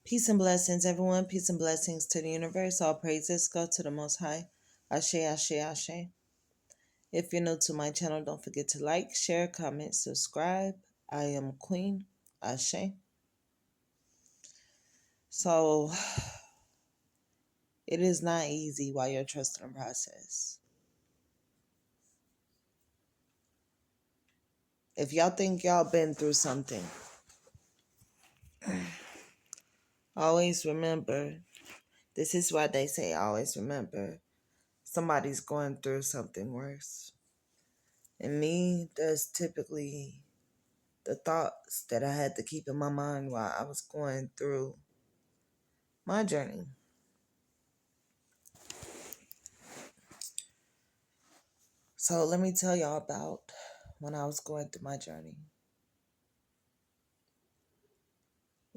Peace and blessings, everyone. Peace and blessings to the universe. All praises go to the Most High. Ashe, Ashe, Ashe. If you're new to my channel, don't forget to like, share, comment, subscribe. I am Queen Ashe. So, it is not easy while you're trusting the process. If y'all think y'all been through something, always remember, this is why they say always remember, somebody's going through something worse. And me, that's typically the thoughts that I had to keep in my mind while I was going through my journey. So let me tell y'all about when I was going through my journey.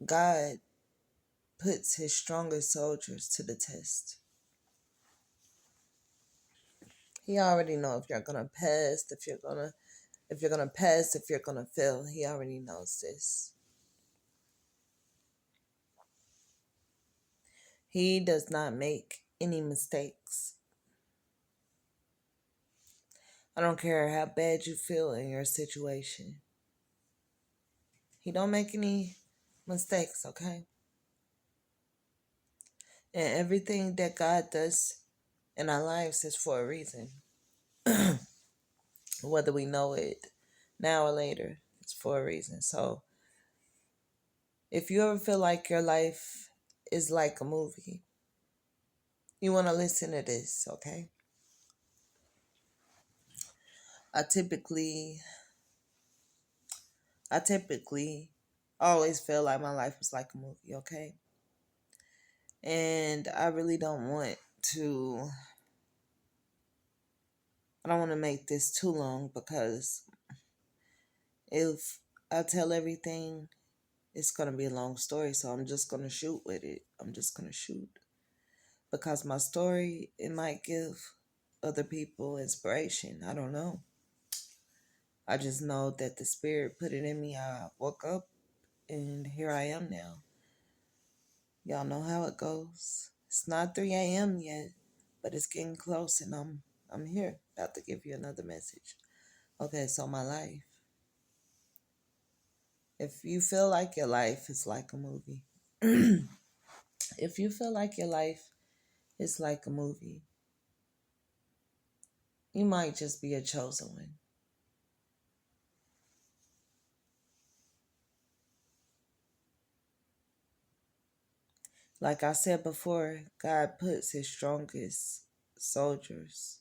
God puts his strongest soldiers to the test. He already know if you're gonna pass, if you're gonna pass, if you're gonna fail. He already knows this. He does not make any mistakes. I don't care how bad you feel in your situation. He don't make any mistakes, okay? And everything that God does in our lives is for a reason. Whether we know it now or later, it's for a reason. So if you ever feel like your life is like a movie, you want to listen to this, okay? I typically I typically always feel like my life was like a movie, okay? And to I don't want to make this too long because if I tell everything, it's going to be a long story. So I'm just going to shoot with it. I'm just going to shoot. Because my story, it might give other people inspiration. I don't know. I just know that the spirit put it in me. I woke up and here I am now. Y'all know how it goes. It's not 3 a.m. yet, but it's getting close and I'm here about to give you another message. Okay, so my life. If you feel like your life is like a movie, if you feel like your life is like a movie, you might just be a chosen one. Like I said before, God puts his strongest soldiers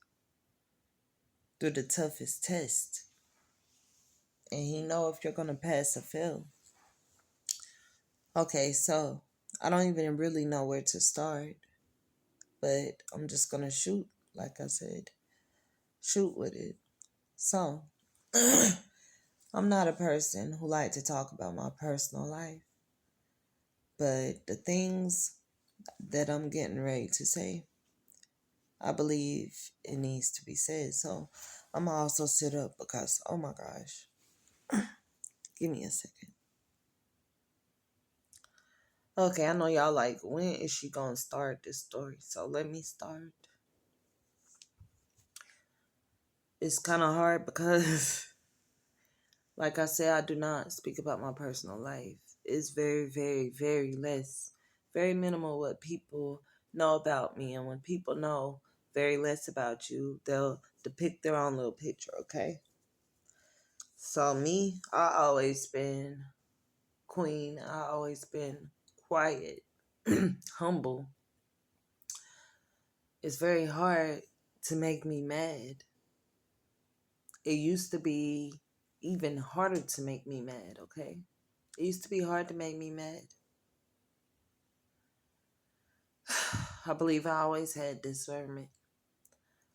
through the toughest test. And he know if you're going to pass or fail. Okay, so I don't even really know where to start. But I'm just going to shoot, like I said. Shoot with it. So, I'm not a person who like to talk about my personal life. But the things that I'm getting ready to say, I believe it needs to be said. So I'm gonna also sit up because, oh my gosh, give me a second. Okay, I know y'all like, when is she gonna start this story? So let me start. It's kind of hard because, like I said, I do not speak about my personal life. It's very, very, very less, very minimal what people know about me. And when people know very less about you, they'll depict their own little picture, okay? So me, I always been queen. I always been quiet, humble. It's very hard to make me mad. It used to be even harder to make me mad, okay? It used to be hard to make me mad. I believe I always had discernment.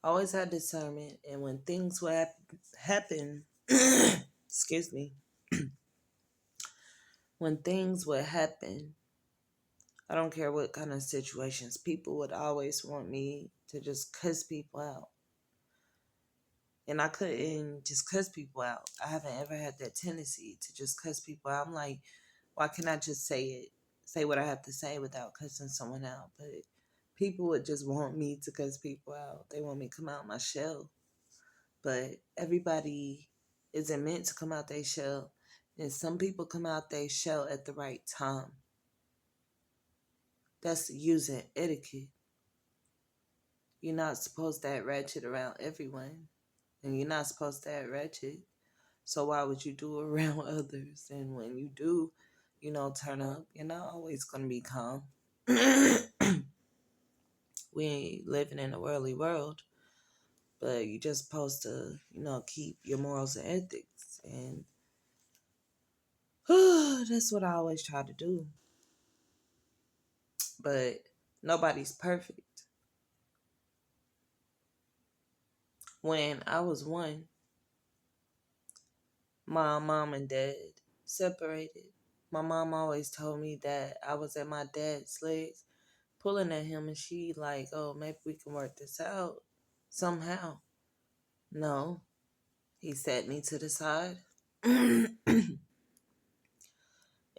Always had discernment, and when things would happen, excuse me, when things would happen, I don't care what kind of situations, people would always want me to just cuss people out. And I couldn't just cuss people out. I haven't ever had that tendency to just cuss people out. I'm like, why can't I just say it say what I have to say without cussing someone out. But people would just want me to cuss people out. They want me to come out my shell. But everybody isn't meant to come out their shell. And some people come out their shell at the right time. That's using etiquette. You're not supposed to act ratchet around everyone. And you're not supposed to act ratchet. So why would you do it around others? And when you do, turn up, you're not always going to be calm. We ain't living in a worldly world, but you just supposed to, keep your morals and ethics. And that's what I always try to do. But nobody's perfect. When I was one, my mom and dad separated. My mom always told me that I was at my dad's legs, pulling at him, and she like, oh, maybe we can work this out somehow. No, he sat me to the side,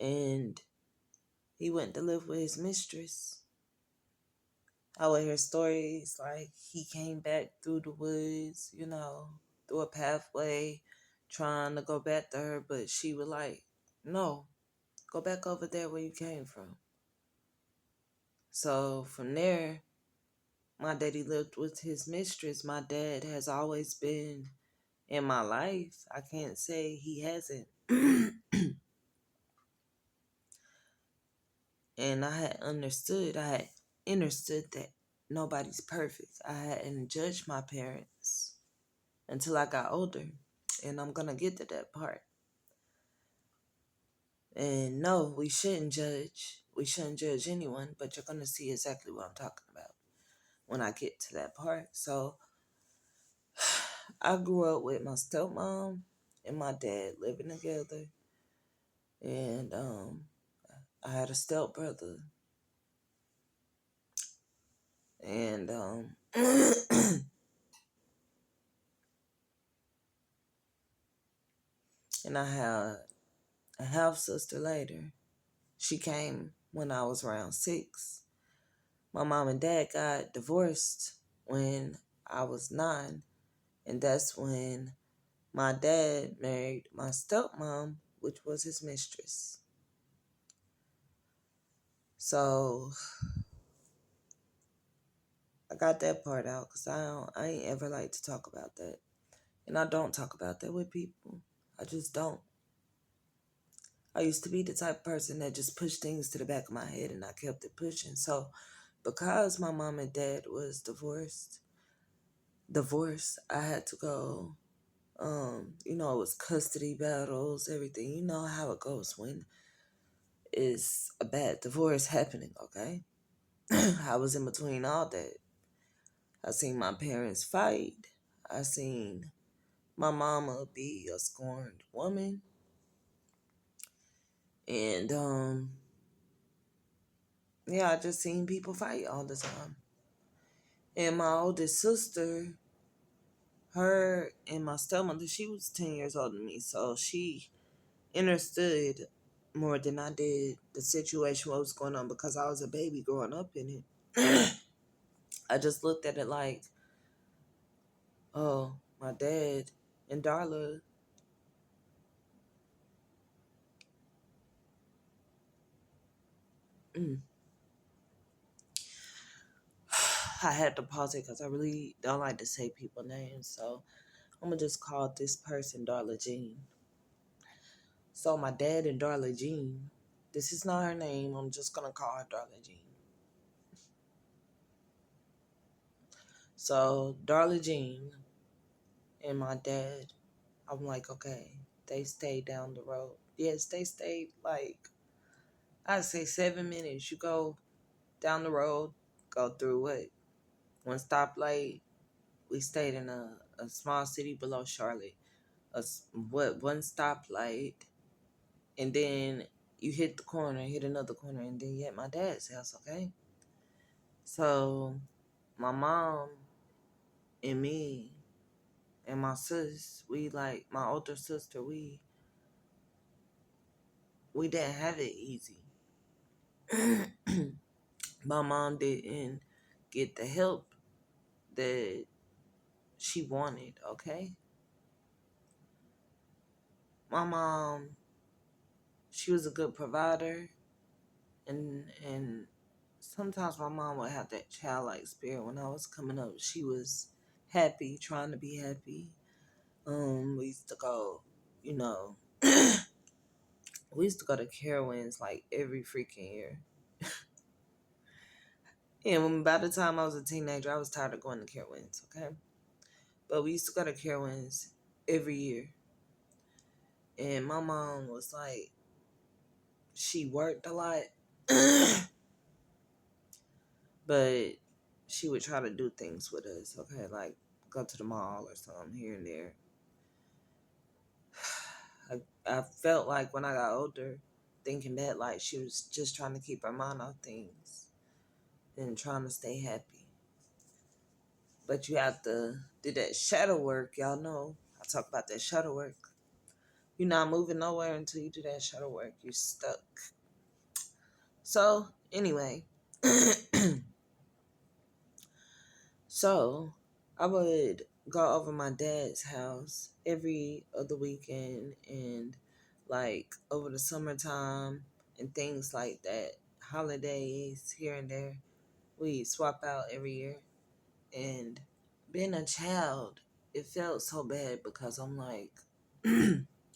and he went to live with his mistress. I would hear stories like he came back through the woods, through a pathway, trying to go back to her, but she was like, no, go back over there where you came from. So from there, my daddy lived with his mistress. My dad has always been in my life. I can't say he hasn't. And I had understood that nobody's perfect. I hadn't judged my parents until I got older. And I'm going to get to that part. And no, we shouldn't judge. We shouldn't judge anyone, but you're going to see exactly what I'm talking about when I get to that part. So I grew up with my stepmom and my dad living together. And I had a step brother. And and I had a half sister later. She came when I was around 6. My mom and dad got divorced when I was 9. And that's when my dad married my stepmom, which was his mistress. So I got that part out because I ain't ever like to talk about that. And I don't talk about that with people. I just don't. I used to be the type of person that just pushed things to the back of my head and I kept it pushing. So because my mom and dad was divorced, I had to go. It was custody battles, everything. You know how it goes when it's a bad divorce happening, okay? I was in between all that. I seen my parents fight. I seen my mama be a scorned woman. And yeah, I just seen people fight all the time. And my oldest sister, her and my stepmother, she was 10 years older than me. So she understood more than I did the situation, what was going on, because I was a baby growing up in it. I just looked at it like, oh, my dad and Darla. Mm. I had to pause it because I really don't like to say people names. So I'm going to just call this person Darla Jean. So my dad and Darla Jean, this is not her name. I'm just going to call her Darla Jean. So Darla Jean and my dad, I'm like, okay, they stayed down the road. Yes, they stayed like, I'd say 7 minutes. You go down the road, go through what? One stoplight. We stayed in a small city below Charlotte. One stoplight, and then you hit the corner, hit another corner, and then you at my dad's house, okay? So my mom and me and my sis, we like my older sister, we didn't have it easy. my mom didn't get the help that she wanted, okay? My mom, she was a good provider, and sometimes my mom would have that childlike spirit. When I was coming up, she was happy, trying to be happy. We used to go, you know, we used to go to Carowinds like every freaking year. And by the time I was a teenager, I was tired of going to Carowinds, okay? But we used to go to Carowinds every year. And my mom was like, she worked a lot, but she would try to do things with us, okay? Like go to the mall or something here and there. I felt like when I got older, thinking that like she was just trying to keep her mind off things and trying to stay happy. But you have to do that shadow work, y'all know. I talk about that shadow work. You're not moving nowhere until you do that shadow work. You're stuck. So, anyway, so I would go over my dad's house every other weekend and like over the summertime and things like that. Holidays here and there. We swap out every year. And being a child, it felt so bad because I'm like,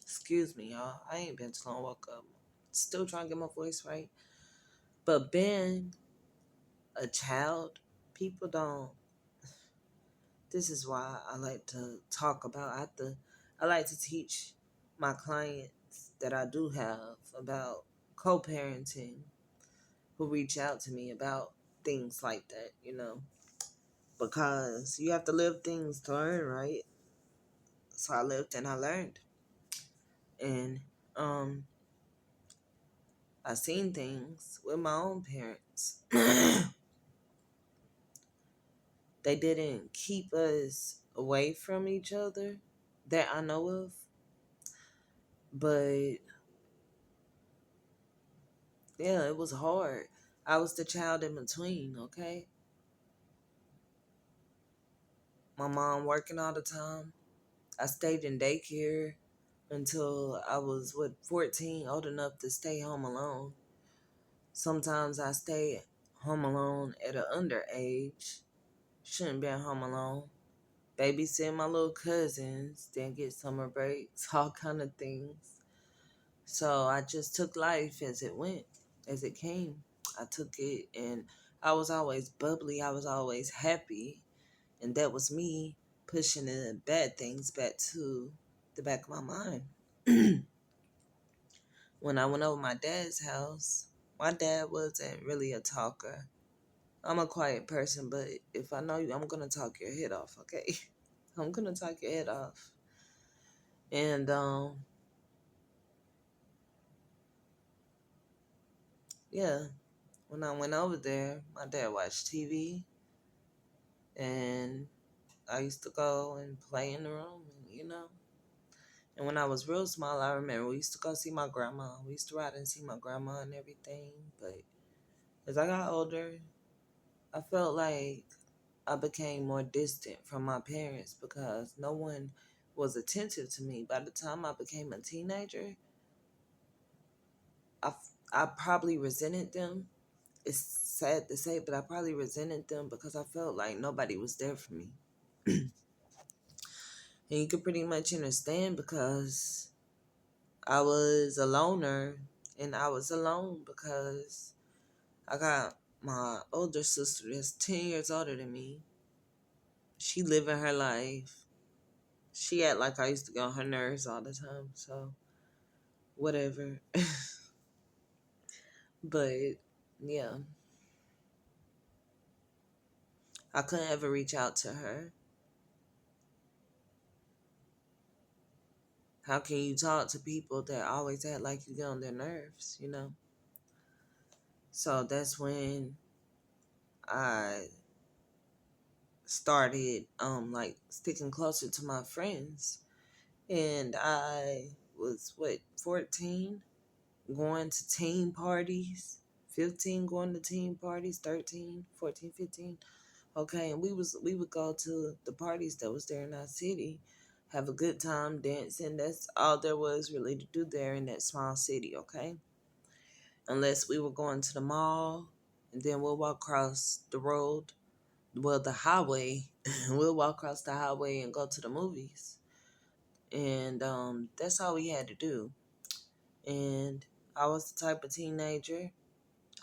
excuse me, y'all. I ain't been too long. Woke up. Still trying to get my voice right. But being a child, people don't. This is why I like to talk about. I like to teach my clients that I do have about co-parenting who reach out to me about things like that, because you have to live things to learn, right? So I lived and I learned. And I seen things with my own parents. They didn't keep us away from each other that I know of. But yeah, it was hard. I was the child in between, okay? My mom working all the time. I stayed in daycare until I was 14, old enough to stay home alone. Sometimes I stayed home alone at an underage. Shouldn't been home alone. Babysitting my little cousins, then get summer breaks, all kind of things. So I just took life as it went, as it came. I took it and I was always bubbly. I was always happy. And that was me pushing the bad things back to the back of my mind. When I went over my dad's house, my dad wasn't really a talker. I'm a quiet person, but if I know you, I'm going to talk your head off, okay? I'm going to talk your head off. And, yeah, when I went over there, my dad watched TV, and I used to go and play in the room, and. And when I was real small, I remember we used to go see my grandma. We used to ride and see my grandma and everything. But as I got older, I felt like I became more distant from my parents because no one was attentive to me. By the time I became a teenager, I, I probably resented them. It's sad to say, but I probably resented them because I felt like nobody was there for me. And you can pretty much understand because I was a loner, and I was alone because I got my older sister that's 10 years older than me. She living her life. She act like I used to get on her nerves all the time, so whatever. But yeah, I couldn't ever reach out to her. How can you talk to people that always act like you get on their nerves? So that's when I started like sticking closer to my friends. And I was 14, going to team parties, 15 going to teen parties, 13, 14, 15. Okay, and we would go to the parties that was there in our city, have a good time dancing. That's all there was really to do there in that small city, okay? Unless we were going to the mall, and then we'll walk across the road, well, the highway. We'll walk across the highway and go to the movies. And that's all we had to do. And I was the type of teenager.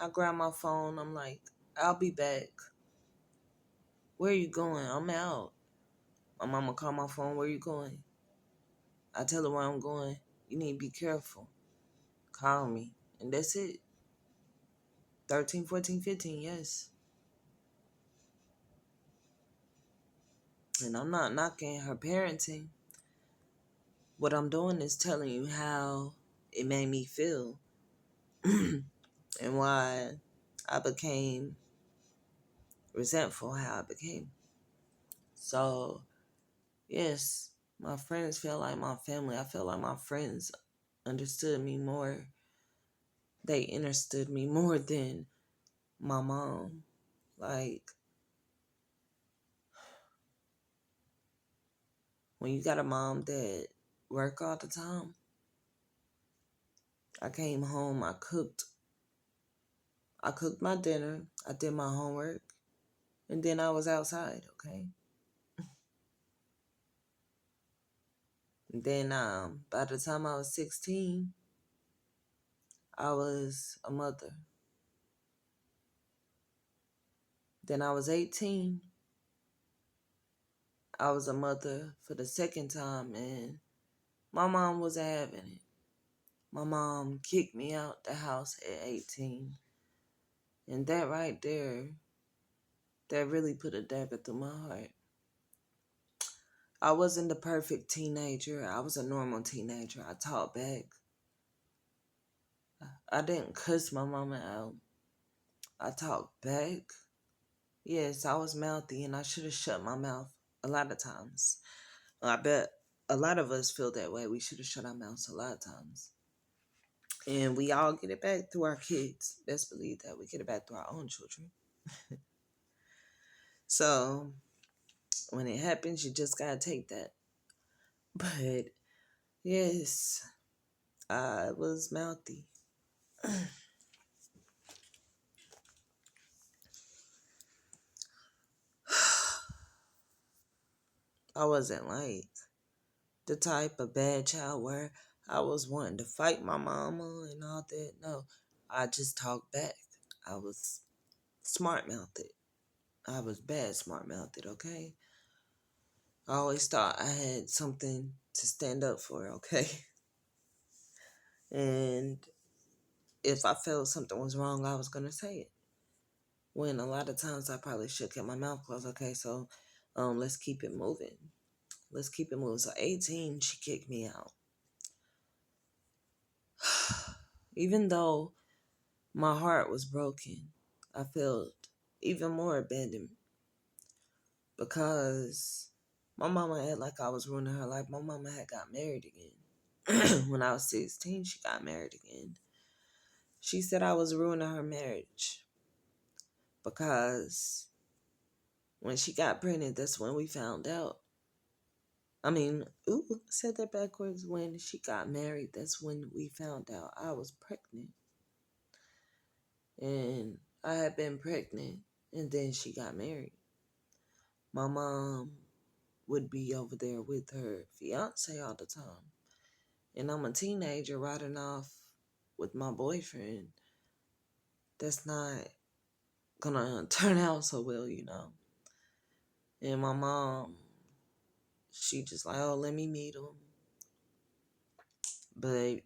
I grabbed my phone. I'm like, I'll be back. Where are you going? I'm out. My mama called my phone. Where you going? I tell her where I'm going. You need to be careful. Call me. And that's it. 13, 14, 15, yes. And I'm not knocking her parenting. What I'm doing is telling you how it made me feel and why I became resentful how I became. So, yes, my friends feel like my family. I feel like my friends understood me more. They understood me more than my mom. Like, when you got a mom that work all the time, I came home, I cooked my dinner, I did my homework, and then I was outside, okay? And then by the time I was 16, I was a mother. Then I was 18, I was a mother for the second time, and my mom wasn't having it. My mom kicked me out the house at 18. And that right there, that really put a dagger through my heart. I wasn't the perfect teenager. I was a normal teenager. I talked back. I didn't cuss my mama out. I talked back. Yes, I was mouthy and I should have shut my mouth a lot of times. I bet a lot of us feel that way. We should have shut our mouths a lot of times. And we all get it back through our kids. Best believe that. We get it back through our own children. So when it happens, you just gotta take that. But yes, I was mouthy. I wasn't like the type of bad child where I was wanting to fight my mama and all that. No, I just talked back. I was smart mouthed. I was bad smart mouthed, okay? I always thought I had something to stand up for, okay? And if I felt something was wrong, I was going to say it. When a lot of times I probably should keep my mouth closed, okay? So let's keep it moving. Let's keep it moving. So 18, she kicked me out. Even though my heart was broken, I felt even more abandoned because my mama had like I was ruining her life. My mama had got married again. When I was 16, she got married again. She said I was ruining her marriage because when she got pregnant, that's when we found out. Said that backwards. When she got married, that's when we found out I was pregnant. And I had been pregnant, and then she got married. My mom would be over there with her fiance all the time. And I'm a teenager riding off with my boyfriend. That's not gonna turn out so well, you know. And my mom, she just like, oh, let me meet him. But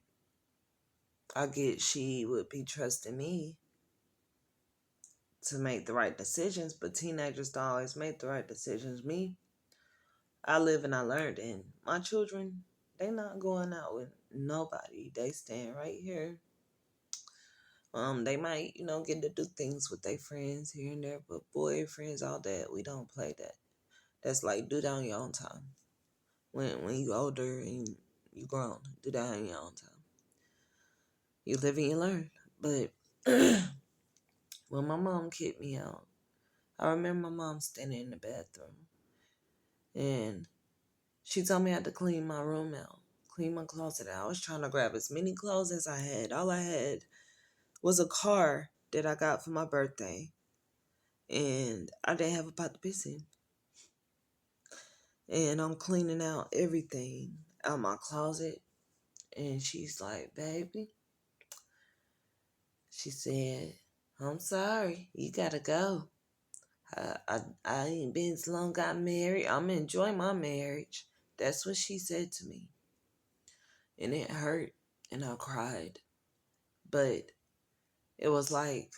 I get she would be trusting me to make the right decisions, but teenagers don't always make the right decisions. Me, I live and I learned, and my children, they not going out with nobody. They staying right here. They might, get to do things with their friends here and there, but boyfriends, all that, we don't play that. That's like do that on your own time. When you older and you grown, do that on your own time. You live and you learn. But when my mom kicked me out, I remember my mom standing in the bathroom and she told me I had to clean my room out, clean my closet out. I was trying to grab as many clothes as I had. All I had was a car that I got for my birthday, and I didn't have a pot to piss in. And I'm cleaning out everything out my closet. And she's like, baby, she said, I'm sorry, you gotta go. I ain't been so long got married. I'm enjoying my marriage. That's what she said to me. And it hurt and I cried. But it was like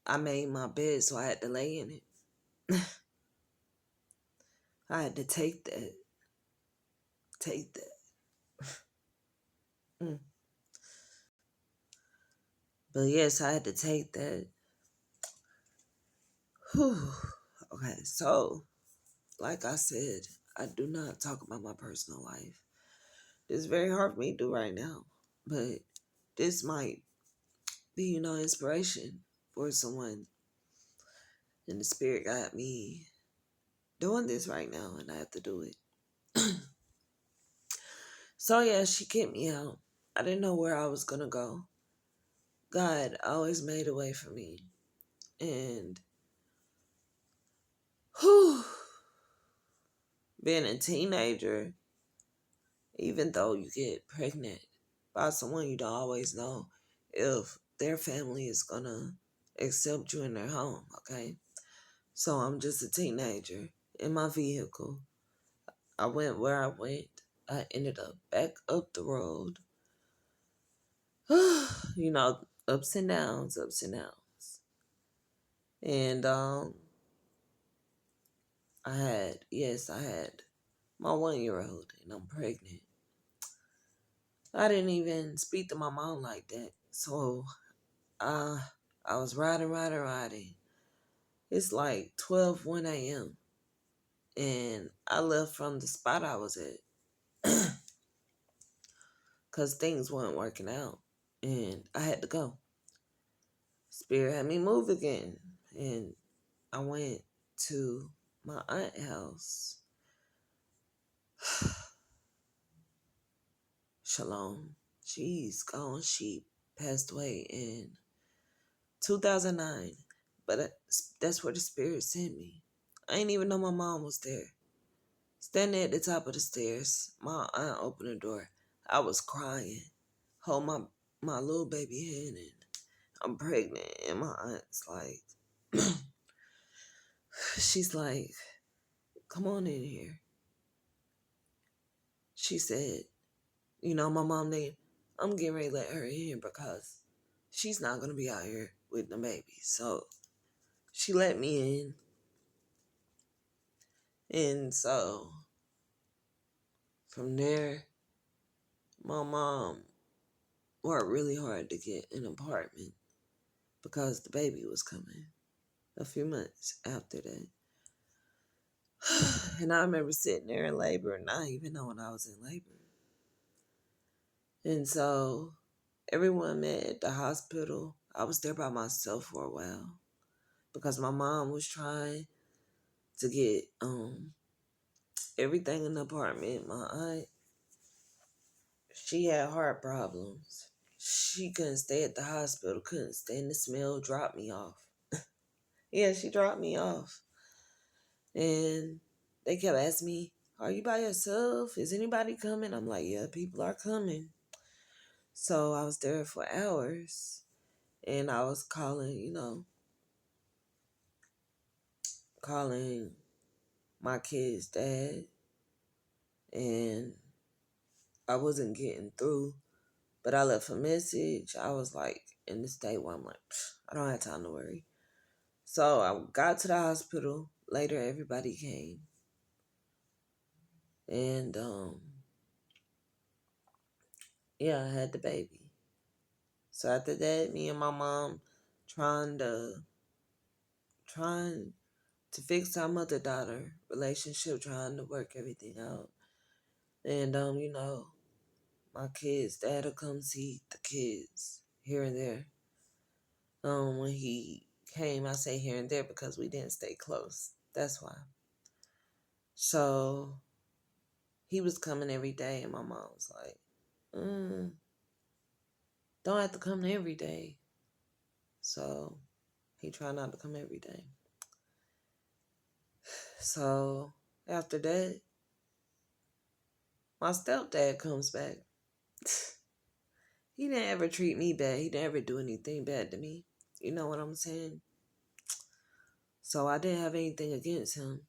I made my bed, so I had to lay in it. I had to take that. Take that. Mm. But yes, I had to take that. Whew. Okay, so like I said, I do not talk about my personal life. It's very hard for me to do right now. But this might be, inspiration for someone. And the spirit got me doing this right now, and I have to do it. So yeah, she kicked me out. I didn't know where I was gonna go. God always made a way for me. And whew, being a teenager, even though you get pregnant by someone you don't always know if their family is gonna accept you in their home, okay? So I'm just a teenager in my vehicle. I went where I went. I ended up back up the road. Ups and downs, ups and downs. And I had my 1 year old and I'm pregnant. I didn't even speak to my mom like that. So I was riding. It's like 1 a.m. And I left from the spot I was at because things weren't working out. And I had to go. Spirit had me move again. And I went to my aunt's house. Shalom. She's gone. She passed away in 2009. But that's where the spirit sent me. I didn't even know my mom was there. Standing at the top of the stairs, my aunt opened the door. I was crying. Hold my little baby hand and I'm pregnant. And my aunt's like, she's like, come on in here. She said, my mom name, I'm getting ready to let her in because she's not going to be out here with the baby. So she let me in. And so from there, my mom worked really hard to get an apartment because the baby was coming a few months after that. And I remember sitting there in labor and not even knowing I was in labor. And so everyone met at the hospital. I was there by myself for a while because my mom was trying to get everything in the apartment. My aunt, she had heart problems. She couldn't stay at the hospital, couldn't stand the smell, dropped me off. Yeah, she dropped me off. And they kept asking me, are you by yourself? Is anybody coming? I'm like, yeah, people are coming. So I was there for hours and I was calling my kid's dad, and I wasn't getting through, but I left a message. I was like in the state where I'm like, I don't have time to worry. So I got to the hospital. Later, everybody came. And, yeah, I had the baby. So after that, me and my mom trying to fix our mother-daughter relationship, trying to work everything out. And, my kids' dad will come see the kids here and there. When he came, I say here and there because we didn't stay close. That's why. So he was coming every day, and my mom was like, don't have to come every day. So he tried not to come every day. So after that, my stepdad comes back. He didn't ever treat me bad. He didn't ever do anything bad to me. You know what I'm saying? So I didn't have anything against him.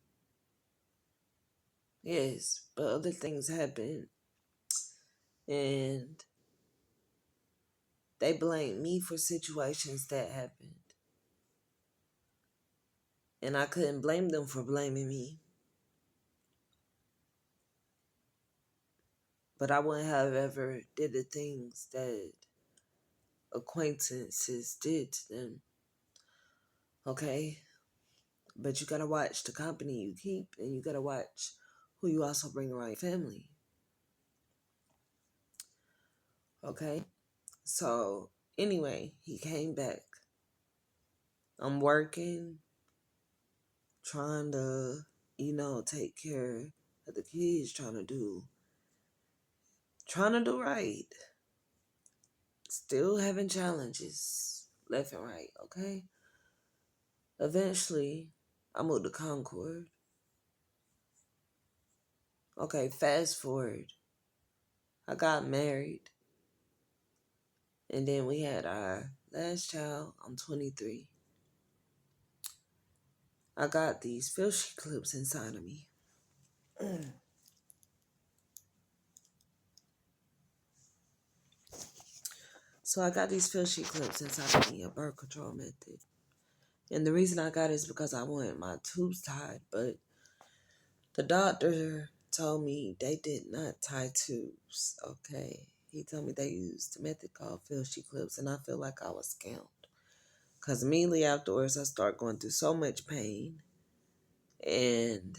Yes, but other things happened. And they blamed me for situations that happened. And I couldn't blame them for blaming me. But I wouldn't have ever did the things that acquaintances did to them. Okay? But you gotta watch the company you keep, and you gotta watch who you also bring around your family. Okay? So, anyway, he came back. I'm working, trying to, take care of the kids, trying to do right. Still having challenges left and right, okay? Eventually, I moved to Concord. Okay, fast forward. I got married. And then we had our last child. I'm 23. I got these filthy clips inside of me. So I got these filthy clips inside of me, a birth control method. And the reason I got it is because I wanted my tubes tied. But the doctor told me they did not tie tubes, okay? He told me they used a method called filthy clips, and I feel like I was scammed. Because immediately afterwards, I started going through so much pain. And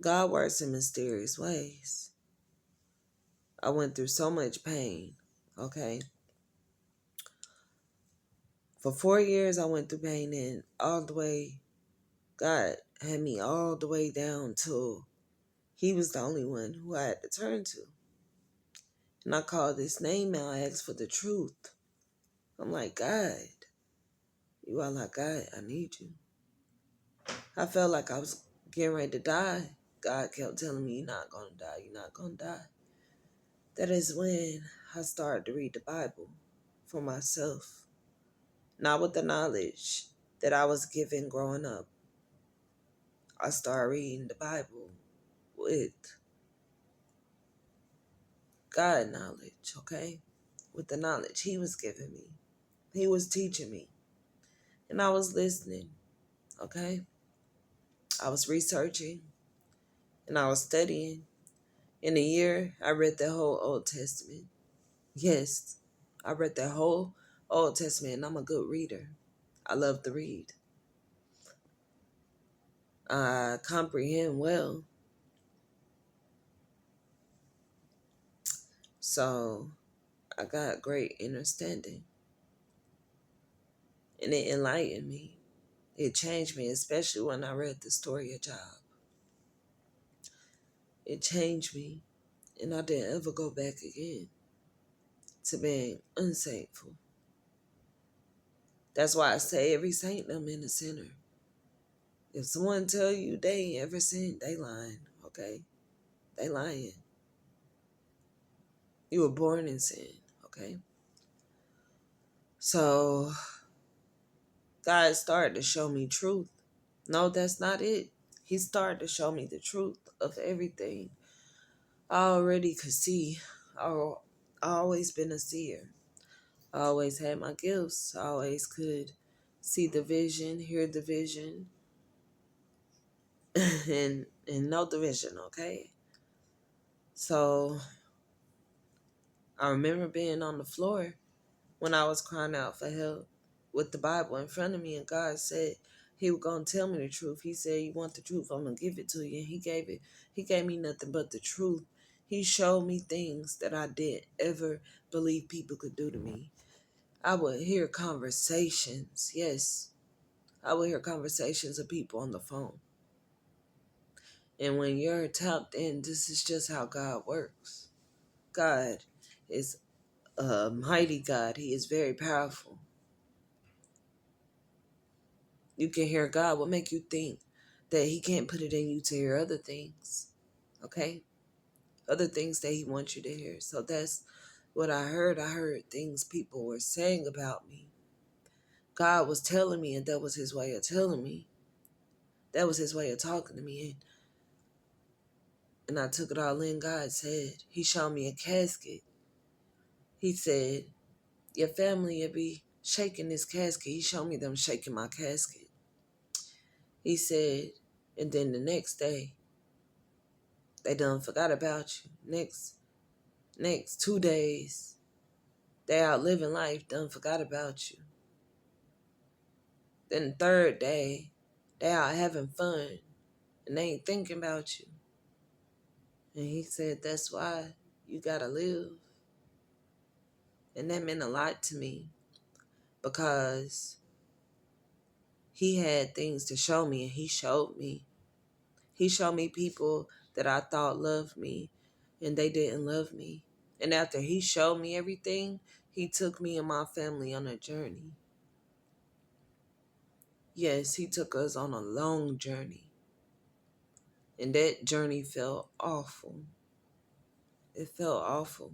God works in mysterious ways. I went through so much pain, okay? For 4 years, I went through pain, and all the way, God had me all the way down till He was the only one who I had to turn to. And I called His name out, I asked for the truth. I'm like, God, you are like, God, I need you. I felt like I was getting ready to die. God kept telling me, you're not going to die, you're not going to die. That is when I started to read the Bible for myself. Not with the knowledge that I was given growing up. I started reading the Bible with God knowledge, okay? With the knowledge He was giving me. He was teaching me. And I was listening, okay? I was researching and I was studying. In a year, I read the whole Old Testament. Yes, I read the whole Old Testament, and I'm a good reader. I love to read. I comprehend well. So I got great understanding. And it enlightened me. It changed me, especially when I read the story of Job. It changed me, and I didn't ever go back again to being unthankful. That's why I say every saint I'm in a sinner. If someone tell you they ain't ever sinned, they lying, okay? They lying. You were born in sin, okay? So God started to show me truth. No, that's not it. He started to show me the truth of everything. I already could see. I always been a seer. I always had my gifts. I always could see the vision, hear the vision, and know the vision, okay? So I remember being on the floor when I was crying out for help with the Bible in front of me, and God said He was gonna tell me the truth. He said, you want the truth, I'm gonna give it to you. And He gave it. He gave me nothing but the truth. He showed me things that I didn't ever believe people could do to me. I would hear conversations. Yes, I would hear conversations of people on the phone. And when you're tapped in, this is just how God works. God is a mighty God. He is very powerful. You can hear God. What make you think that he can't put it in you to hear other things? Okay? Other things that he wants you to hear. So that's what I heard. I heard things people were saying about me. God was telling me, and that was his way of telling me. That was his way of talking to me. And I took it all in. God said, he showed me a casket. He said, your family will be shaking this casket. He showed me them shaking my casket. He said, and then the next day, they done forgot about you. Next 2 days, they out living life, done forgot about you. Then the third day, they out having fun, and they ain't thinking about you. And he said, that's why you gotta live. And that meant a lot to me because he had things to show me, and he showed me. He showed me people that I thought loved me, and they didn't love me. And after he showed me everything, he took me and my family on a journey. Yes, he took us on a long journey. And that journey felt awful. It felt awful.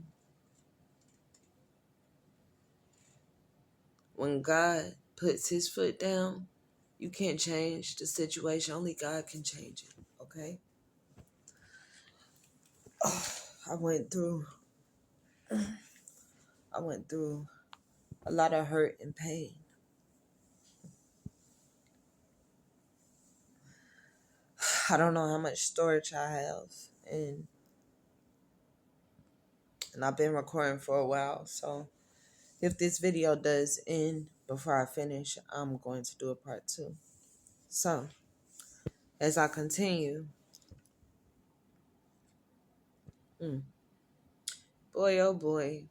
When God puts his foot down, you can't change the situation. Only God can change it. Okay? I went through a lot of hurt and pain. I don't know how much storage I have, and I've been recording for a while. So if this video does end before I finish, I'm going to do a part 2. So as I continue, boy oh boy,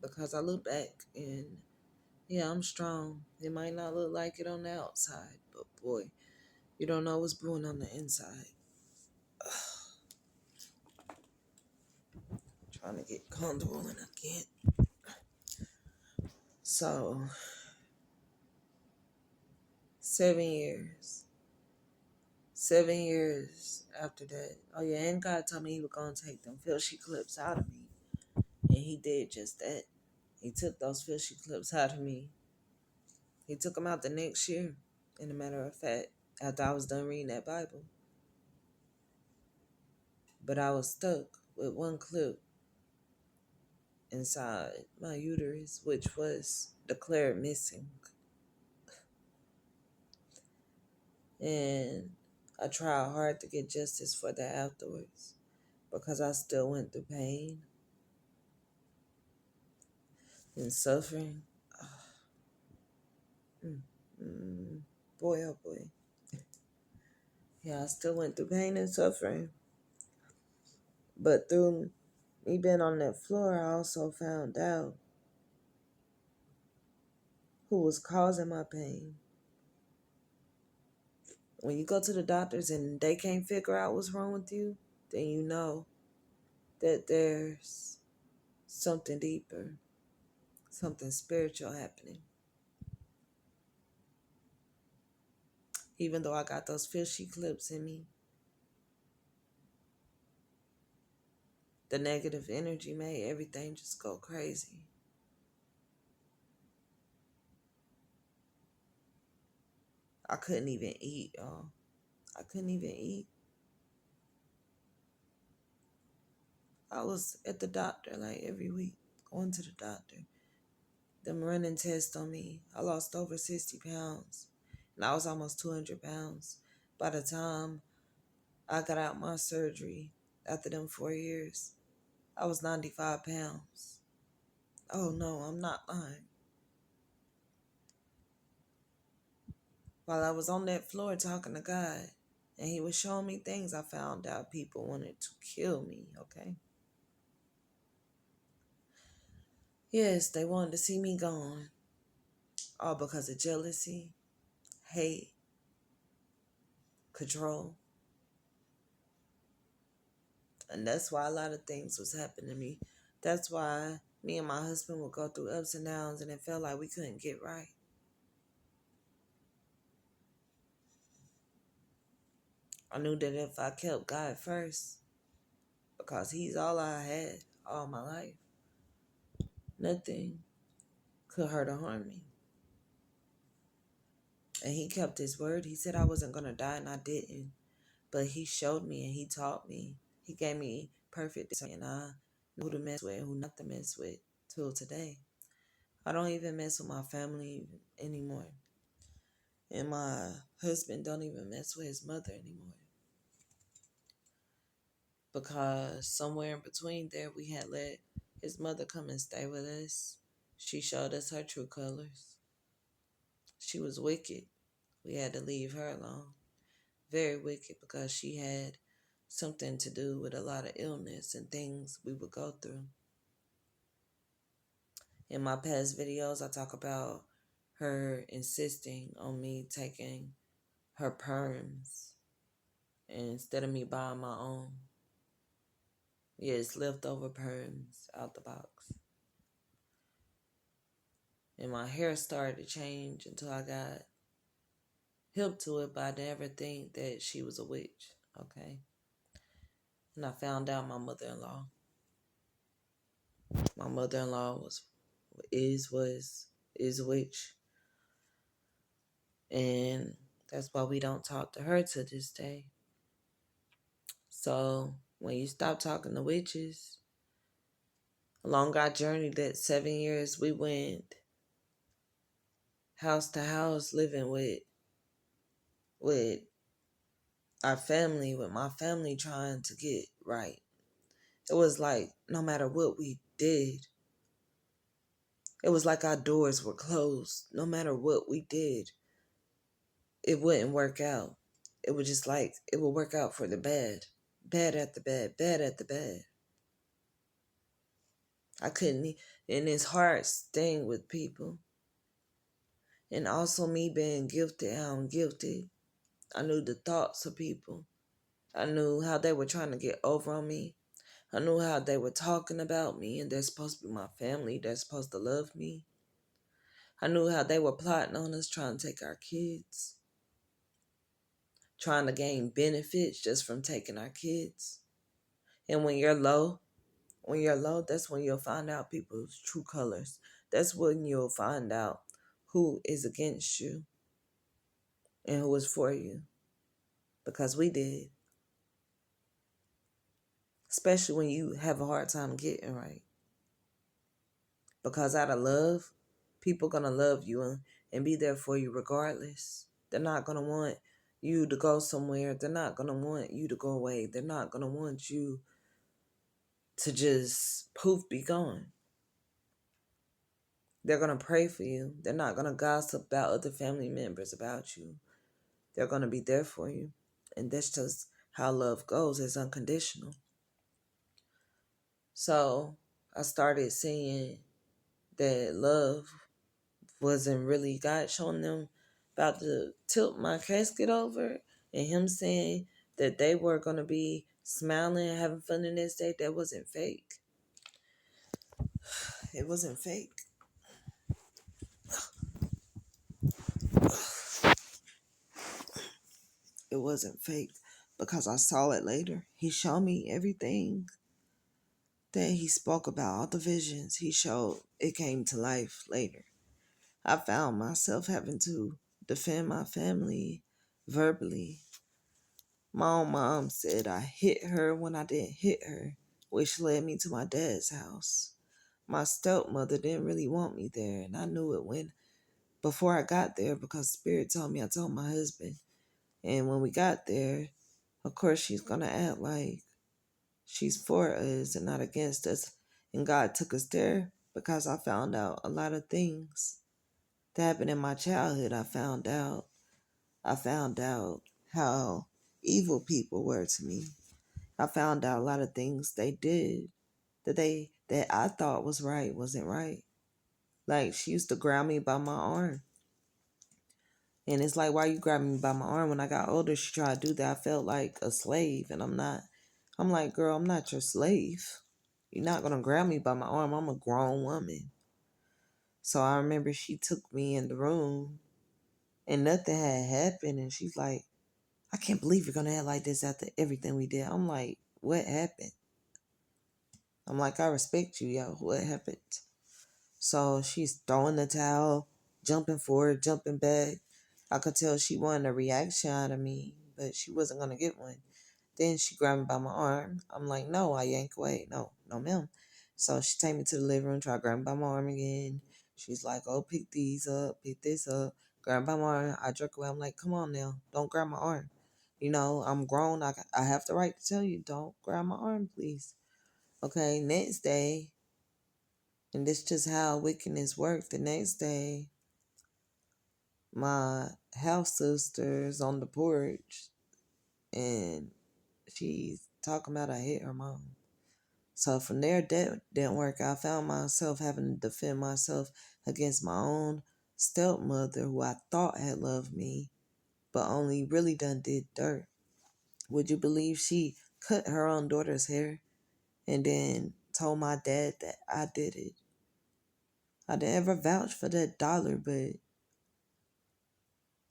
because I look back and yeah, I'm strong. It might not look like it on the outside, but boy, you don't know what's brewing on the inside. Trying to get comfortable and I can't. So 7 years. 7 years after that. Oh yeah, and God told me he was gonna take them filthy clips out of me. And he did just that. He took those filthy clips out of me. He took them out the next year, in a matter of fact, after I was done reading that Bible. But I was stuck with one clip inside my uterus, which was declared missing. And I tried hard to get justice for that afterwards because I still went through pain and suffering. Boy, oh boy. Yeah, I still went through pain and suffering. But through me being on that floor, I also found out who was causing my pain. When you go to the doctors and they can't figure out what's wrong with you, then you know that there's something deeper, something spiritual happening. Even though I got those fishy clips in me, the negative energy made everything just go crazy. I couldn't even eat, y'all. I couldn't even eat. I was at the doctor like every week, going to the doctor. Them running tests on me. I lost over 60 pounds. And I was almost 200 pounds. By the time I got out my surgery, after them 4 years, I was 95 pounds. Oh no, I'm not lying. While I was on that floor talking to God, and he was showing me things, I found out people wanted to kill me, okay? Yes, they wanted to see me gone. all because of jealousy, hate, control. And that's why a lot of things was happening to me. That's why me and my husband would go through ups and downs and it felt like we couldn't get right. I knew that if I kept God first, because He's all I had all my life, nothing could hurt or harm me. And He kept His word. He said I wasn't going to die, and I didn't. But He showed me and He taught me. He gave me perfect discernment, and I knew who to mess with and who not to mess with till today. I don't even mess with my family anymore. And my husband don't even mess with his mother anymore. Because somewhere in between there, we had let his mother come and stay with us. She showed us her true colors. She was wicked. We had to leave her alone. Very wicked, because she had something to do with a lot of illness and things we would go through. In my past videos, I talk about her insisting on me taking her perms instead of me buying my own. Yes, leftover perms out the box. And my hair started to change until I got hip to it, but I never think that she was a witch, okay? And I found out my mother-in-law. My mother-in-law is a witch. And that's why we don't talk to her to this day. So when you stop talking to witches, along our journey, that 7 years, we went house to house living with our family, with my family, trying to get right. It was like no matter what we did, it was like our doors were closed. No matter what we did, it wouldn't work out. It was just like it would work out for the bad. Bad at the bad, bad at the bad. I couldn't, and it's hard staying with people. And also me being gifted, how I'm gifted. I knew the thoughts of people. I knew how they were trying to get over on me. I knew how they were talking about me, and they're supposed to be my family. They're supposed to love me. I knew how they were plotting on us, trying to take our kids, trying to gain benefits just from taking our kids. And when you're low, that's when you'll find out people's true colors. That's when you'll find out who is against you and who is for you. Because we did. Especially when you have a hard time getting right. Because out of love, people gonna love you and be there for you regardless. They're not gonna want you to go somewhere. They're not gonna want you to go away. They're not gonna want you to just poof, be gone. They're gonna pray for you. They're not gonna gossip about other family members about you. They're gonna be there for you. And that's just how love goes. It's unconditional. So I started seeing that love wasn't really God showing them about to tilt my casket over, and Him saying that they were going to be smiling and having fun in this day. That wasn't fake. It wasn't fake. It wasn't fake because I saw it later. He showed me everything that He spoke about, all the visions He showed. It came to life later. I found myself having to defend my family verbally. My own mom said I hit her when I didn't hit her, which led me to my dad's house. My stepmother didn't really want me there, and I knew it before I got there because Spirit told me. I told my husband. And when we got there, of course she's gonna act like she's for us and not against us. And God took us there because I found out a lot of things that happened in my childhood. I found out how evil people were to me. I found out a lot of things they did that I thought was right wasn't right. Like she used to grab me by my arm. And it's like, why you grabbing me by my arm? When I got older, she tried to do that. I felt like a slave, and I'm not. I'm like, girl, I'm not your slave. You're not gonna grab me by my arm. I'm a grown woman. So I remember she took me in the room, and nothing had happened. And she's like, I can't believe you're gonna act like this after everything we did. I'm like, what happened? I'm like, I respect you, yo. What happened? So she's throwing the towel, jumping forward, jumping back. I could tell she wanted a reaction out of me, but she wasn't gonna get one. Then she grabbed me by my arm. I'm like, no, I yank away. No, no, ma'am. So she take me to the living room, try to grab me by my arm again. She's like, oh, pick these up, pick this up. Grab me by my arm. I jerk away. I'm like, come on now, don't grab my arm. You know, I'm grown. I have the right to tell you, don't grab my arm, please. Okay, next day, and this just how wickedness worked. The next day, my house sister's on the porch, and she's talking about I hit her mom. So from there, that didn't work. I found myself having to defend myself against my own stepmother, who I thought had loved me, but only really done did dirt. Would you believe she cut her own daughter's hair and then told my dad that I did it? I didn't ever vouch for that dollar, but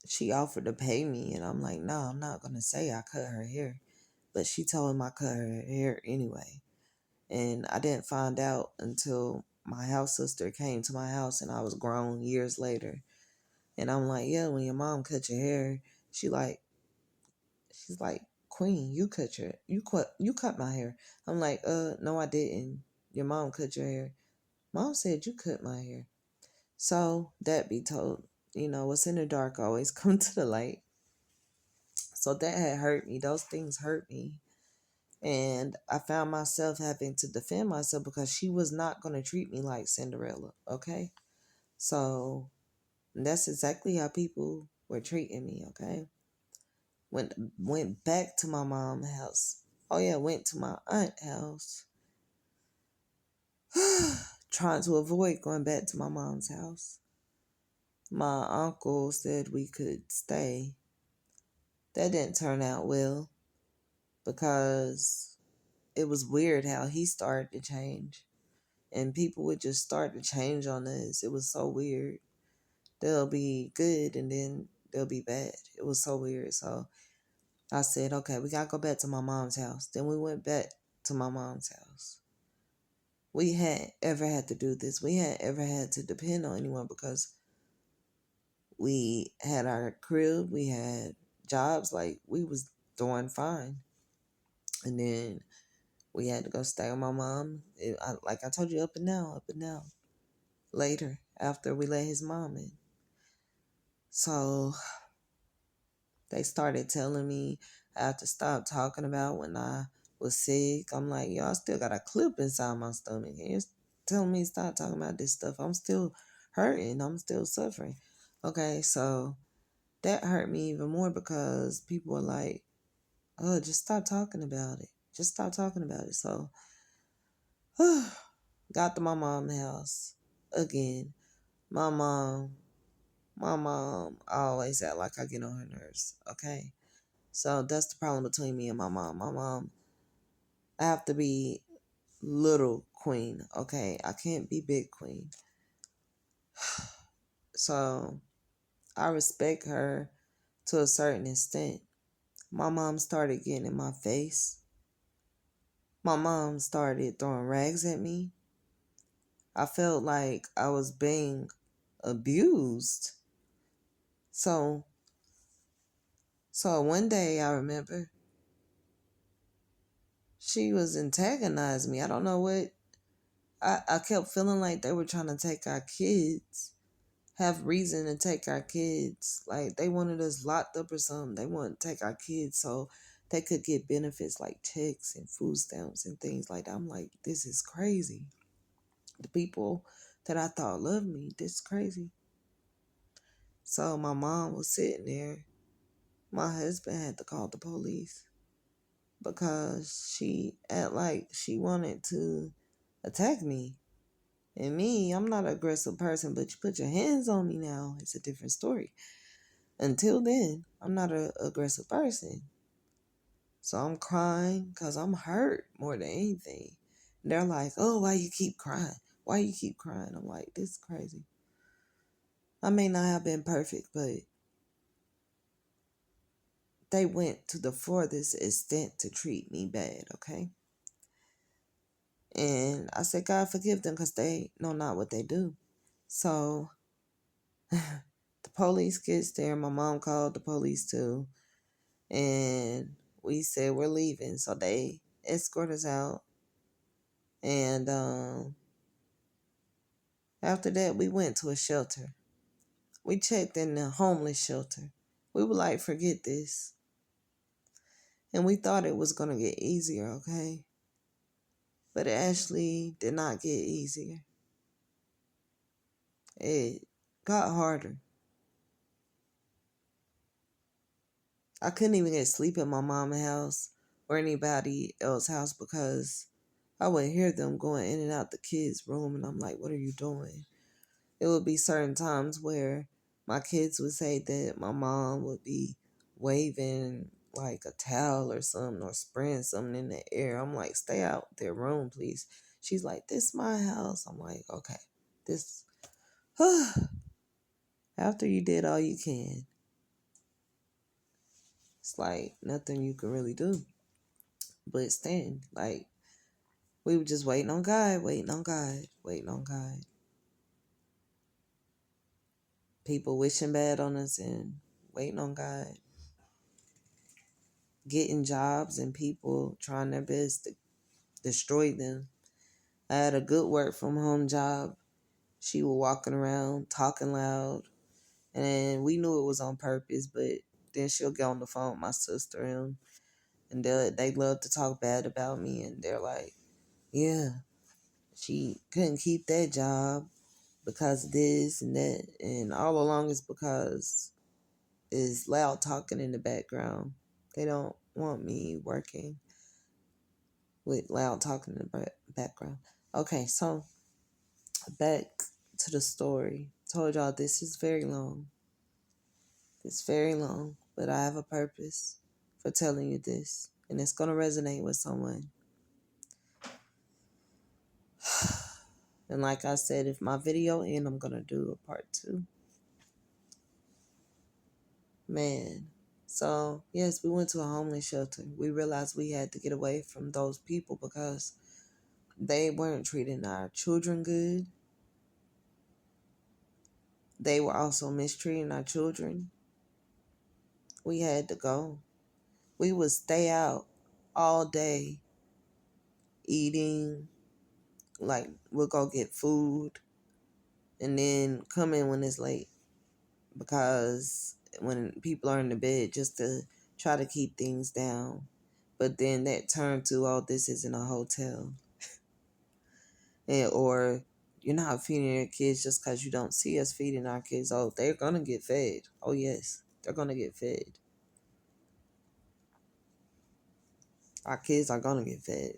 she offered to pay me, and I'm like, no, I'm not gonna say I cut her hair. But she told him I cut her hair anyway. And I didn't find out until my house sister came to my house and I was grown years later. And I'm like, yeah, when your mom cut your hair, she like she's like, Queen, you cut my hair. I'm like, no I didn't. Your mom cut your hair. Mom said you cut my hair. So that be told, what's in the dark always come to the light. So that had hurt me. Those things hurt me. And I found myself having to defend myself because she was not going to treat me like Cinderella. Okay. So that's exactly how people were treating me. Okay. Went back to my mom's house. Oh, yeah. Went to my aunt's house. Trying to avoid going back to my mom's house. My uncle said we could stay. That didn't turn out well because it was weird how he started to change. And people would just start to change on us. It was so weird. They'll be good and then they'll be bad. It was so weird. So I said, okay, we gotta go back to my mom's house. Then we went back to my mom's house. We hadn't ever had to do this. We hadn't ever had to depend on anyone because we had our crib, we had jobs, like we was doing fine. And then we had to go stay with my mom. Like I told you, up and down. Later, after we let his mom in. So they started telling me I have to stop talking about when I was sick. I'm like, yo, I still got a clip inside my stomach. And you're telling me stop talking about this stuff. I'm still hurting. I'm still suffering. Okay, so that hurt me even more because people were like, oh, just stop talking about it. Just stop talking about it. So got to my mom's house again. My mom I always act like I get on her nerves, okay? So that's the problem between me and my mom. My mom, I have to be little queen, okay? I can't be big queen. So I respect her to a certain extent. My mom started getting in my face. My mom started throwing rags at me. I felt like I was being abused. So one day I remember she was antagonizing me. I don't know what. I kept feeling like they were trying to take our kids, have reason to take our kids. Like they wanted us locked up or something. They wanted to take our kids so they could get benefits like checks and food stamps and things like that. I'm like, this is crazy. The people that I thought loved me, this is crazy. So my mom was sitting there. My husband had to call the police because she act like she wanted to attack me. And me, I'm not an aggressive person, but you put your hands on me now, it's a different story. Until then, I'm not an aggressive person. So I'm crying because I'm hurt more than anything. And they're like, oh, why you keep crying? Why you keep crying? I'm like, this is crazy. I may not have been perfect, but they went to the furthest extent to treat me bad, okay? And I said, God, forgive them because they know not what they do. So the police gets there. My mom called the police too. And we said, we're leaving. So they escort us out. And after that, we went to a shelter. We checked in the homeless shelter. We were like, forget this. And we thought it was going to get easier, okay? But it actually did not get easier. It got harder. I couldn't even get sleep at my mom's house or anybody else's house because I would hear them going in and out the kids' room, and I'm like, what are you doing? It would be certain times where my kids would say that my mom would be waving like a towel or something or spraying something in the air. I'm like, stay out their room, please. She's like, this my house. I'm like, okay, this. After you did all you can, it's like nothing you can really do but stand. Like, we were just waiting on God, waiting on God, waiting on God. People wishing bad on us and waiting on God. Getting jobs and people trying their best to destroy them. I had a good work from home job. She was walking around talking loud, and we knew it was on purpose, but then she'll get on the phone with my sister and they love to talk bad about me, and they're like, yeah, she couldn't keep that job because of this and that, and all along it's because it's loud talking in the background. They don't want me working with loud talking in the background. Okay, so back to the story. Told y'all this is very long. It's very long, but I have a purpose for telling you this, and it's going to resonate with someone. And like I said, if my video ends, I'm going to do a part 2. Man. So, yes, we went to a homeless shelter. We realized we had to get away from those people because they weren't treating our children good. They were also mistreating our children. We had to go. We would stay out all day eating, like we'll go get food and then come in when it's late because when people are in the bed just to try to keep things down. But then that turned to, oh, this isn't a hotel. Or you're not feeding your kids just because you don't see us feeding our kids. Oh, they're going to get fed. Oh, yes, they're going to get fed. Our kids are going to get fed.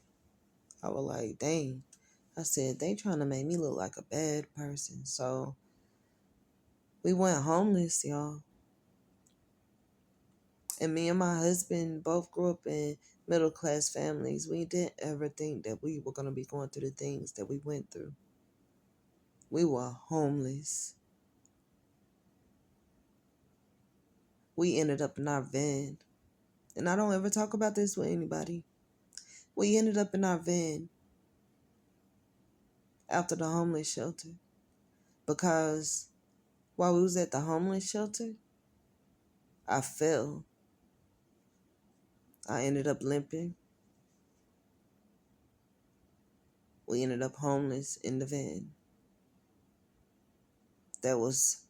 I was like, dang. I said, they trying to make me look like a bad person. So we went homeless, y'all. And me and my husband both grew up in middle class families. We didn't ever think that we were going to be going through the things that we went through. We were homeless. We ended up in our van. And I don't ever talk about this with anybody. We ended up in our van after the homeless shelter. Because while we was at the homeless shelter, I fell. I ended up limping. We ended up homeless in the van. That was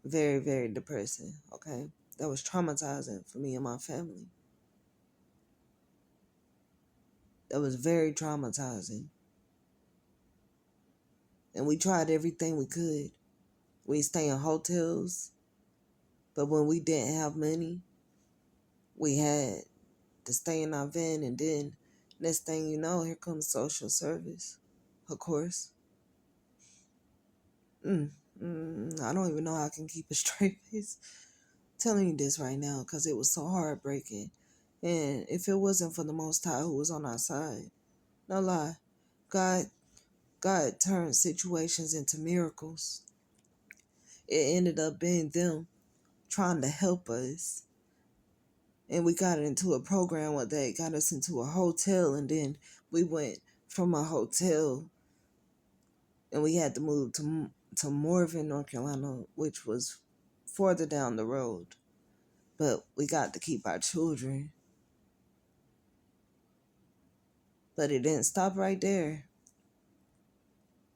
very, very depressing, okay? That was traumatizing for me and my family. That was very traumatizing. And we tried everything we could. We stay in hotels, but when we didn't have money, we had to stay in our van, and then Next thing you know, here comes social service. Of course. I don't even know how I can keep a straight face telling you this right now because it was so heartbreaking. And if it wasn't for the Most High who was on our side, no lie, God, God turned situations into miracles. It ended up being them trying to help us. And we got into a program where they got us into a hotel, and then we went from a hotel and we had to move to Morven, North Carolina, which was further down the road. But we got to keep our children. But it didn't stop right there.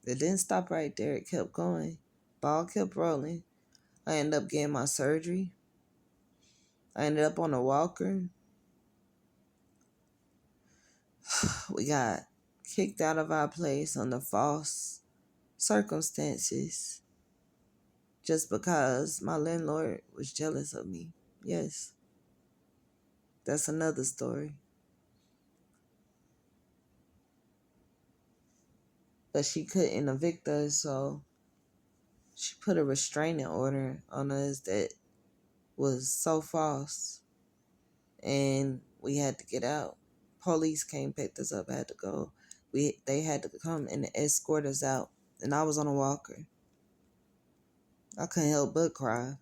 It didn't stop right there. It kept going. Ball kept rolling. I ended up getting my surgery. I ended up on a walker. We got kicked out of our place under false circumstances just because my landlord was jealous of me. Yes, that's another story. But she couldn't evict us, so she put a restraining order on us that was so false, and we had to get out. Police came, picked us up, had to go. They had to come and escort us out, and I was on a walker. I couldn't help but cry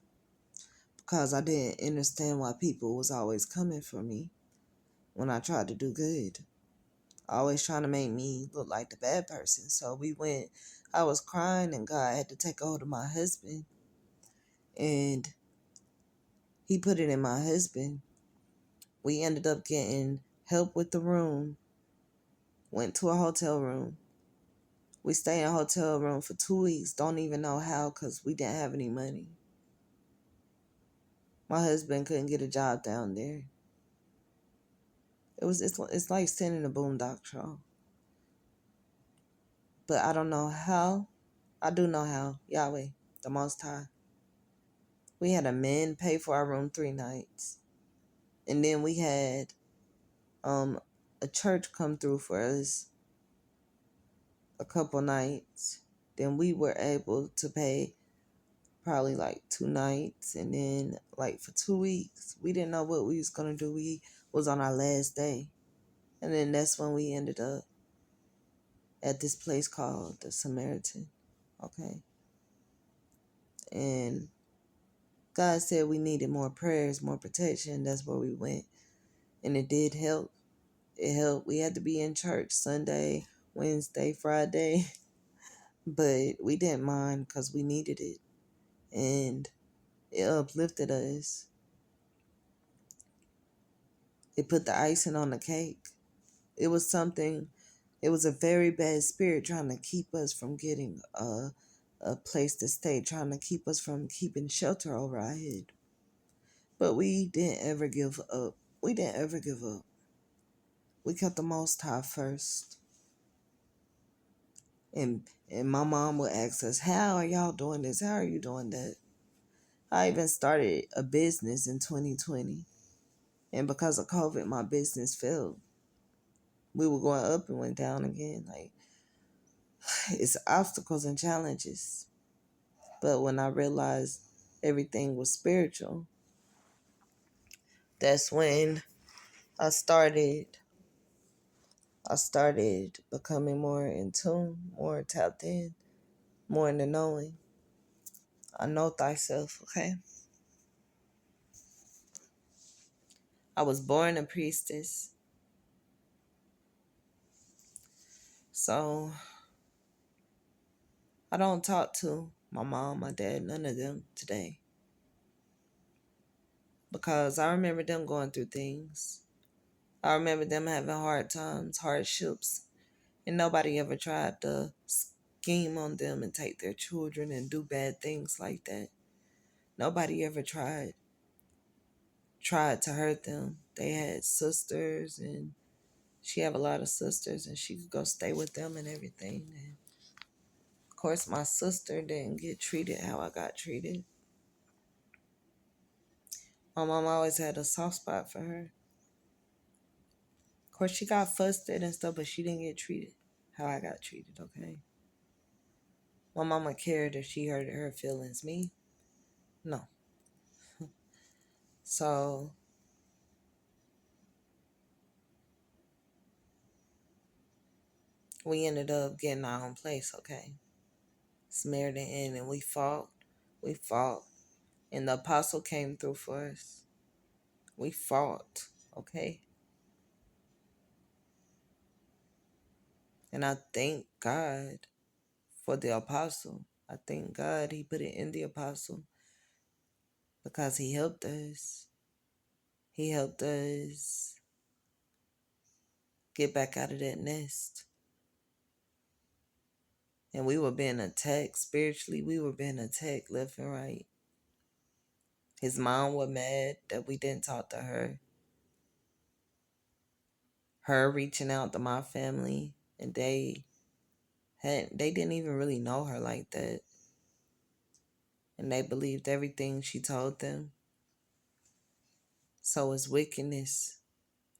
because I didn't understand why people was always coming for me when I tried to do good. Always trying to make me look like the bad person. So we went, I was crying, and God had to take a hold of my husband, and he put it in my husband. We ended up getting help with the room, went to a hotel room. We stayed in a hotel room for 2 weeks. Don't even know how because we didn't have any money. My husband couldn't get a job down there. It's like sitting in a boondock show. But I don't know how. I do know how. Yahweh, the Most High. We had a man pay for our room 3 nights. And then we had a church come through for us a couple nights. Then we were able to pay probably like 2 nights, and then like for 2 weeks we didn't know what we was gonna do. We was on our last day, and then that's when we ended up at this place called the Samaritan. Okay. And God said we needed more prayers, more protection. That's where we went, and it did help. It helped. We had to be in church Sunday, Wednesday, Friday, but we didn't mind because we needed it, and it uplifted us. It put the icing on the cake. It was something. It was a very bad spirit trying to keep us from getting a place to stay, trying to keep us from keeping shelter over our head. But we didn't ever give up. We didn't ever give up. We kept the Most High first. And my mom would ask us, how are y'all doing this? How are you doing that? I even started a business in 2020. And because of COVID, my business failed. We were going up and went down again. Like, it's obstacles and challenges. But when I realized everything was spiritual, that's when I started becoming more in tune, more tapped in, more in the knowing. I know thyself, okay? I was born a priestess. So I don't talk to my mom, my dad, none of them today. Because I remember them going through things. I remember them having hard times, hardships, and nobody ever tried to scheme on them and take their children and do bad things like that. Nobody ever tried to hurt them. They had sisters, and she had a lot of sisters, and she could go stay with them and everything. And of course, my sister didn't get treated how I got treated. My mom always had a soft spot for her. Of course, she got fussed at and stuff, but she didn't get treated how I got treated, okay? My mama cared if she hurt her feelings. Me? No. So we ended up getting our own place, okay? Samaritan Inn, and we fought. We fought. And the apostle came through for us. We fought, okay? And I thank God for the apostle. I thank God he put it in the apostle because he helped us. He helped us get back out of that nest. And we were being attacked spiritually. We were being attacked left and right. His mom was mad that we didn't talk to her. Her reaching out to my family, and they didn't even really know her like that. And they believed everything she told them. So it's wickedness.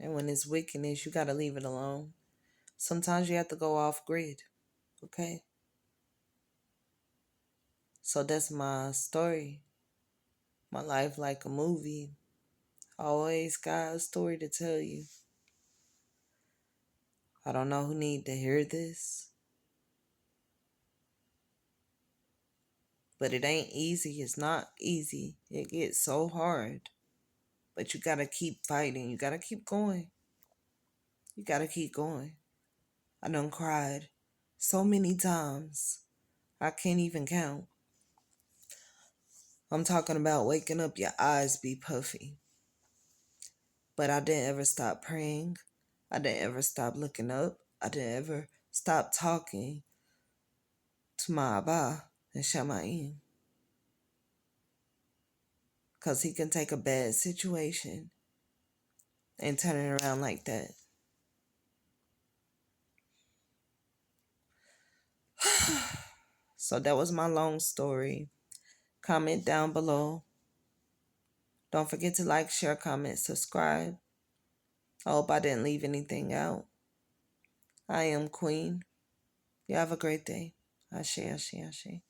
And when it's wickedness, you got to leave it alone. Sometimes you have to go off grid. Okay? So that's my story. My life like a movie. Always got a story to tell you. I don't know who need to hear this. But it ain't easy. It's not easy. It gets so hard. But you got to keep fighting. You got to keep going. You got to keep going. I done cried so many times. I can't even count. I'm talking about waking up, your eyes be puffy. But I didn't ever stop praying. I didn't ever stop looking up. I didn't ever stop talking to my Abba and Shamayim. Because he can take a bad situation and turn it around like that. So that was my long story. Comment down below. Don't forget to like, share, comment, subscribe. I hope I didn't leave anything out. I am Queen. You have a great day. Ashe, ashe, ashe.